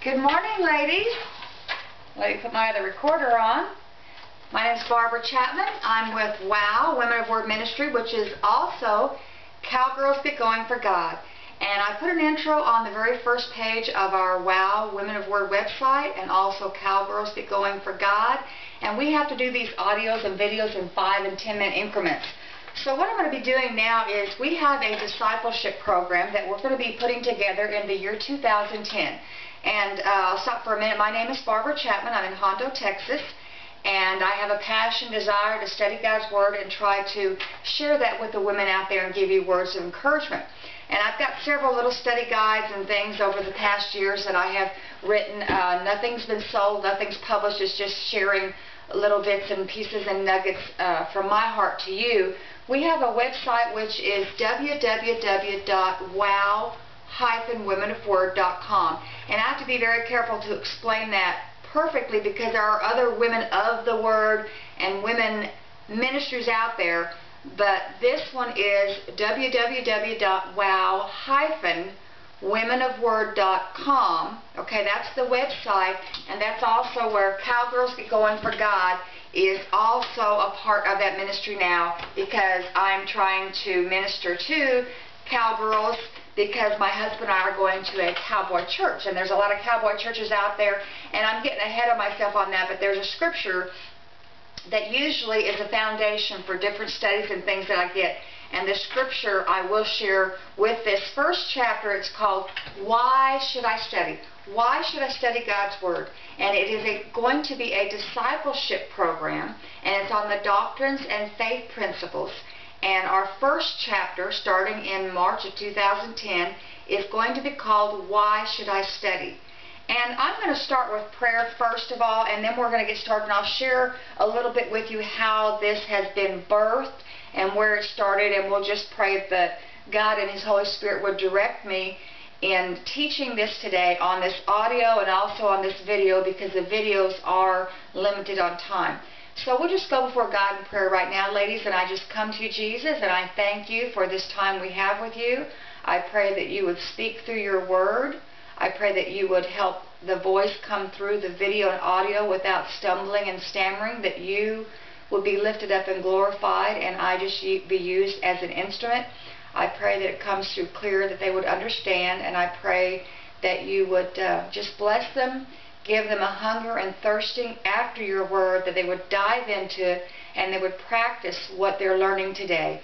Good morning, ladies. Let me put my other recorder on. My name is Barbara Chapman. I'm with WOW, Women of Word Ministry, which is also Cowgirls Get Going for God. And I put an intro on the very first page of our WOW, Women of Word website, and also Cowgirls Get Going for God. And we have to do these audios and videos in 5 and 10 minute increments. So what I'm going to be doing now is we have a discipleship program that we're going to be putting together in the year 2010. And I'll stop for a minute. My name is Barbara Chapman. I'm in Hondo, Texas. And I have a passion, desire to study God's Word and try to share that with the women out there and give you words of encouragement. And I've got several little study guides and things over the past years that I have written. Nothing's been sold, nothing's published. It's just sharing little bits and pieces and nuggets from my heart to you. We have a website which is www.wow-womenofword.com. And I have to be very careful to explain that perfectly because there are other women of the Word and women ministries out there. But this one is www.wow-womenofword.com. Okay, that's the website, and that's also where Cowgirls Get Going for God is also a part of that ministry now, because I'm trying to minister to cowgirls because my husband and I are going to a cowboy church, and there's a lot of cowboy churches out there, and I'm getting ahead of myself on that, but there's a scripture that usually is a foundation for different studies and things that I get. And the scripture I will share with this first chapter, it's called, Why Should I Study? Why should I study God's Word? And it is going to be a discipleship program, and it's on the doctrines and faith principles. And our first chapter, starting in March of 2010, is going to be called, Why Should I Study? And I'm going to start with prayer first of all, and then we're going to get started, and I'll share a little bit with you how this has been birthed and where it started, and we'll just pray that God and His Holy Spirit would direct me in teaching this today on this audio and also on this video, because the videos are limited on time. So we'll just go before God in prayer right now, ladies, and I just come to you, Jesus, and I thank you for this time we have with you. I pray that you would speak through your Word. I pray that you would help the voice come through the video and audio without stumbling and stammering, that you would be lifted up and glorified, and I just be used as an instrument. I pray that it comes through clear, that they would understand, and I pray that you would just bless them, give them a hunger and thirsting after your Word, that they would dive into it and they would practice what they're learning today.